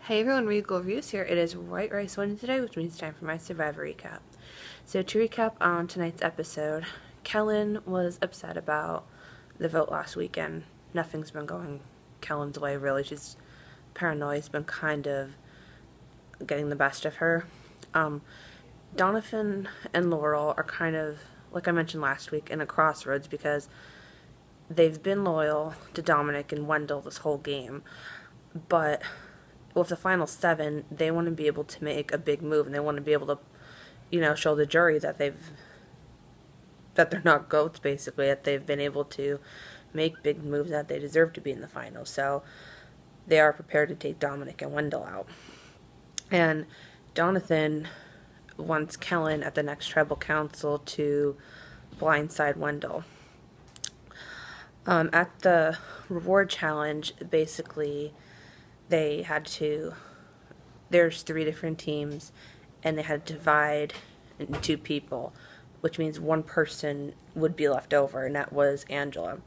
Hey everyone, Regal Reviews here. It is White Rice Wednesday today, which means time for my Survivor recap. So to recap on tonight's episode, Kellen was upset about the vote last weekend. Nothing's been going Kellen's way, really. She's paranoid. Has been kind of getting the best of her. Donovan and Laurel are kind of, like I mentioned last week, in a crossroads because they've been loyal to Dominic and Wendell this whole game, but with the final 7, they want to be able to make a big move, and they want to be able to, show the jury that they're not goats, basically, that they've been able to make big moves, that they deserve to be in the final. So they are prepared to take Dominic and Wendell out. And Jonathan wants Kellen at the next tribal council to blindside Wendell. At the reward challenge, basically, there's 3 different teams, and they had to divide into 2 people, which means one person would be left over, and that was Angela.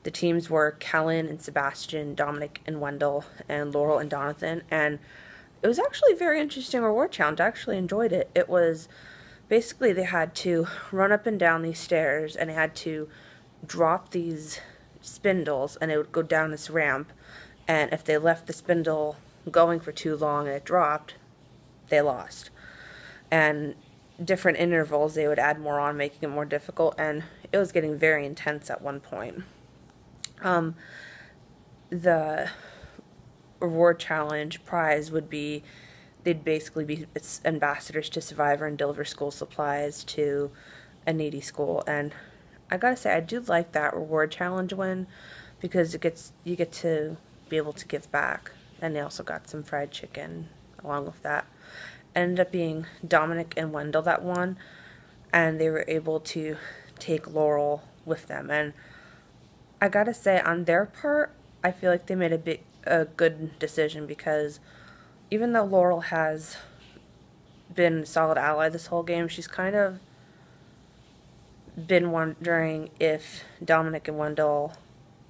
The teams were Kellen and Sebastian, Dominic and Wendell, and Laurel and Donathan, and it was actually a very interesting reward challenge. I actually enjoyed it. It was, basically, they had to run up and down these stairs, and they had to drop these spindles, and it would go down this ramp. And if they left the spindle going for too long and it dropped, they lost. And different intervals, they would add more on, making it more difficult. And it was getting very intense at one point. The reward challenge prize would be, they'd basically be ambassadors to Survivor and deliver school supplies to a needy school. And I gotta say, I do like that reward challenge win, because you get to be able to give back. And they also got some fried chicken along with that. Ended up being Dominic and Wendell that won, and they were able to take Laurel with them. And I gotta say, on their part, I feel like they made a good decision, because even though Laurel has been a solid ally this whole game, she's kind of been wondering if Dominic and Wendell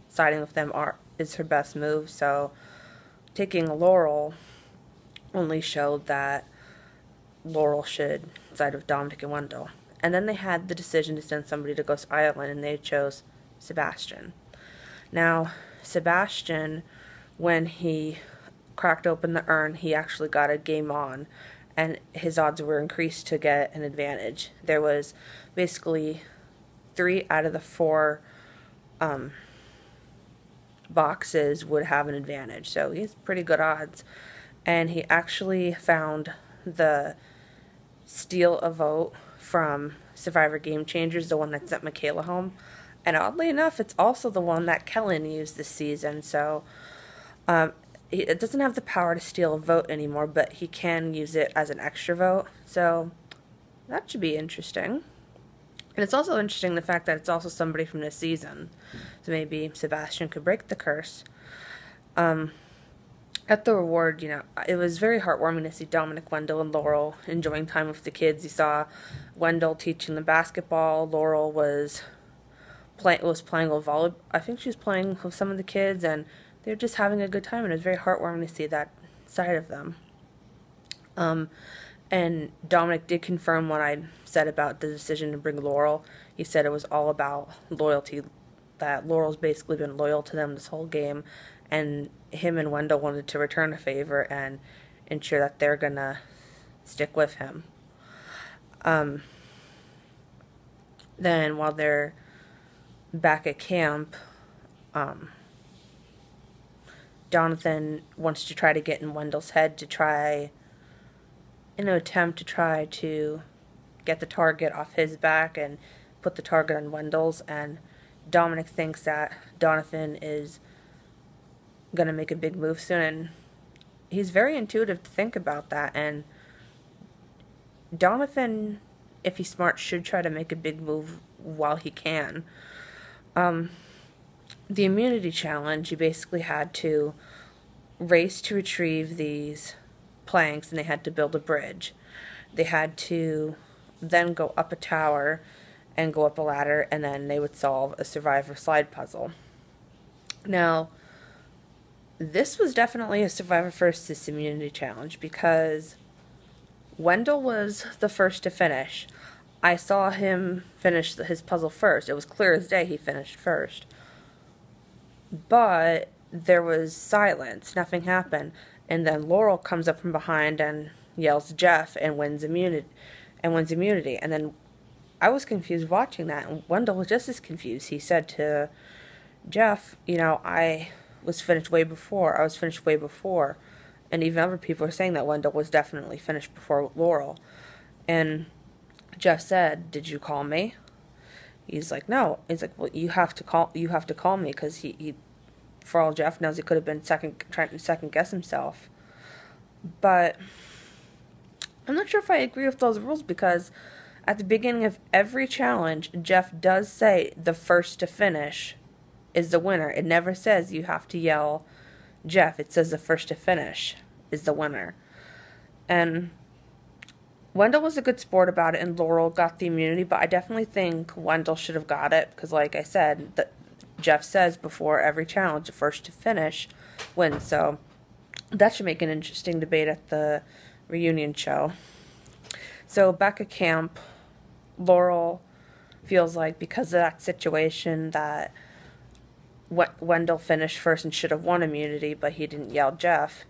siding with them is her best move. So taking Laurel only showed that Laurel should side with Dominic and Wendell. And then they had the decision to send somebody to Ghost Island, and they chose Sebastian. Now, Sebastian, when he cracked open the urn, he actually got a game on, and his odds were increased to get an advantage. There was basically 3 out of the 4 boxes would have an advantage, so he has pretty good odds. And he actually found the steal a vote from Survivor Game Changers, the one that sent Michaela home, and oddly enough, it's also the one that Kellen used this season. So it doesn't have the power to steal a vote anymore, but he can use it as an extra vote, so that should be interesting. And it's also interesting the fact that it's also somebody from this season. So maybe Sebastian could break the curse. At the reward, it was very heartwarming to see Dominic, Wendell, and Laurel enjoying time with the kids. You saw Wendell teaching them basketball. Laurel was playing with volleyball. I think she was playing with some of the kids, and they were just having a good time. And it was very heartwarming to see that side of them. And Dominic did confirm what I said about the decision to bring Laurel. He said it was all about loyalty, that Laurel's basically been loyal to them this whole game, and him and Wendell wanted to return a favor and ensure that they're gonna stick with him. Then while they're back at camp, Jonathan wants to try to get in Wendell's head to try, in an attempt to try to get the target off his back and put the target on Wendell's, and Dominic thinks that Donovan is going to make a big move soon, and he's very intuitive to think about that, and Donovan, if he's smart, should try to make a big move while he can. The immunity challenge, you basically had to race to retrieve these planks, and they had to build a bridge. They had to then go up a tower and go up a ladder, and then they would solve a Survivor slide puzzle. Now, this was definitely a Survivor Versus immunity challenge because Wendell was the first to finish. I saw him finish his puzzle first. It was clear as day he finished first. But there was silence. Nothing happened. And then Laurel comes up from behind and yells Jeff and wins immunity. And then I was confused watching that, and Wendell was just as confused. He said to Jeff, I was finished way before. And even other people are saying that Wendell was definitely finished before Laurel. And Jeff said, "Did you call me?" He's like, "No." He's like, "Well, you have to call me," because he for all Jeff knows, he could have been trying to second guess himself. But I'm not sure if I agree with those rules, because at the beginning of every challenge, Jeff does say the first to finish is the winner. It never says you have to yell Jeff. It says the first to finish is the winner. And Wendell was a good sport about it, and Laurel got the immunity, but I definitely think Wendell should have got it, because like I said, Jeff says before every challenge, the first to finish wins. So that should make an interesting debate at the reunion show. So back at camp, Laurel feels like because of that situation that Wendell finished first and should have won immunity, but he didn't yell Jeff.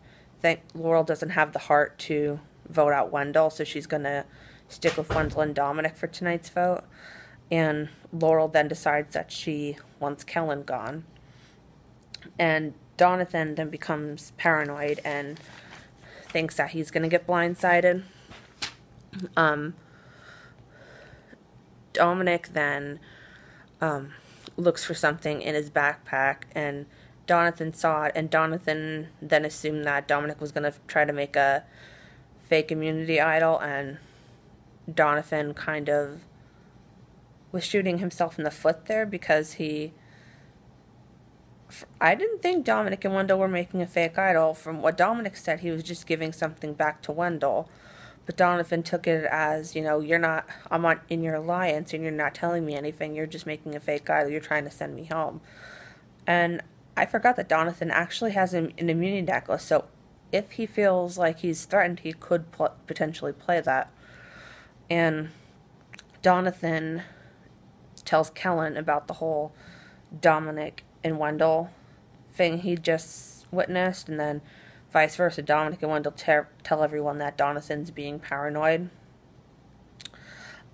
Laurel doesn't have the heart to vote out Wendell, so she's going to stick with Wendell and Dominic for tonight's vote. And Laurel then decides that she wants Kellen gone. And Donathan then becomes paranoid and thinks that he's going to get blindsided. Dominic then looks for something in his backpack, and Donathan saw it, and Donathan then assumed that Dominic was going to try to make a fake immunity idol, and Donathan kind of was shooting himself in the foot there, because I didn't think Dominic and Wendell were making a fake idol. From what Dominic said, he was just giving something back to Wendell. But Donathan took it as, I'm not in your alliance and you're not telling me anything. You're just making a fake idol. You're trying to send me home. And I forgot that Donathan actually has an immunity necklace. So if he feels like he's threatened, he could potentially play that. And Donathan tells Kellen about the whole Dominic and Wendell thing he just witnessed, and then vice versa, Dominic and Wendell tell everyone that Donathan's being paranoid.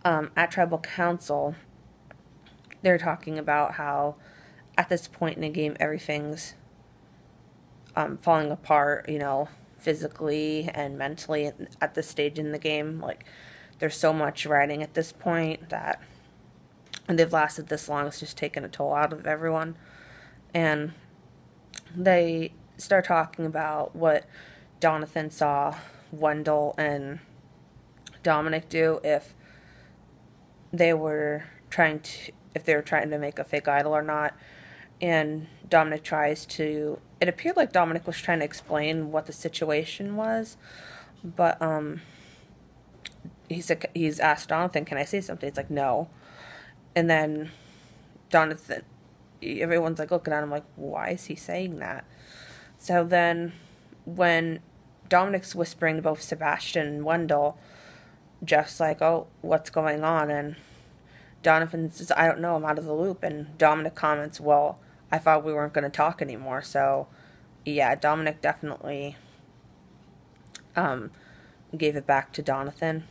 At Tribal Council, they're talking about how at this point in the game, everything's falling apart, physically and mentally at this stage in the game. Like, there's so much writing at this point that, and they've lasted this long, it's just taken a toll out of everyone. And they start talking about what Donathan saw Wendell and Dominic do if they were trying to make a fake idol or not. And Dominic it appeared like Dominic was trying to explain what the situation was, but he's asked Donathan, "Can I say something?" He's like, "No." And then Donathan, everyone's like looking at him like, why is he saying that? So then when Dominic's whispering to both Sebastian and Wendell, Jeff's like, "Oh, what's going on?" And Donathan says, "I don't know, I'm out of the loop." And Dominic comments, "Well, I thought we weren't going to talk anymore." So yeah, Dominic definitely gave it back to Donathan.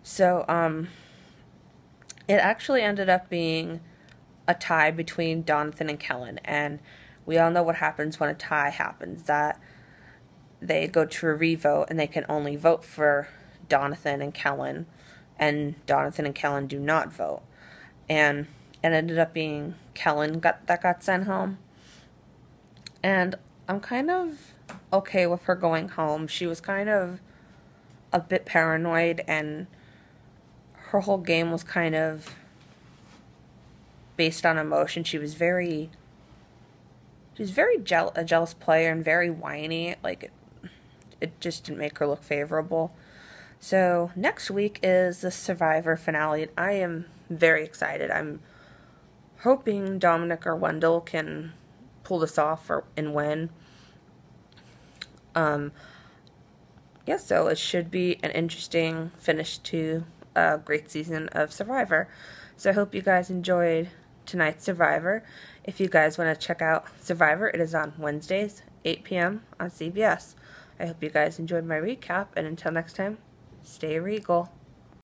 So it actually ended up being a tie between Donathan and Kellen, and we all know what happens when a tie happens, that they go to a revote and they can only vote for Donathan and Kellen, and Donathan and Kellen do not vote. And it ended up being Kellen that got sent home. And I'm kind of okay with her going home. She was kind of a bit paranoid, and her whole game was kind of based on emotion. She was a jealous player and very whiny. Like, it just didn't make her look favorable. So next week is the Survivor finale, and I am very excited. I'm hoping Dominic or Wendell can pull this off and win. Yeah, so it should be an interesting finish to a great season of Survivor. So I hope you guys enjoyed tonight's Survivor. If you guys want to check out Survivor, it is on Wednesdays, 8 p.m. on CBS. I hope you guys enjoyed my recap, and until next time, stay regal.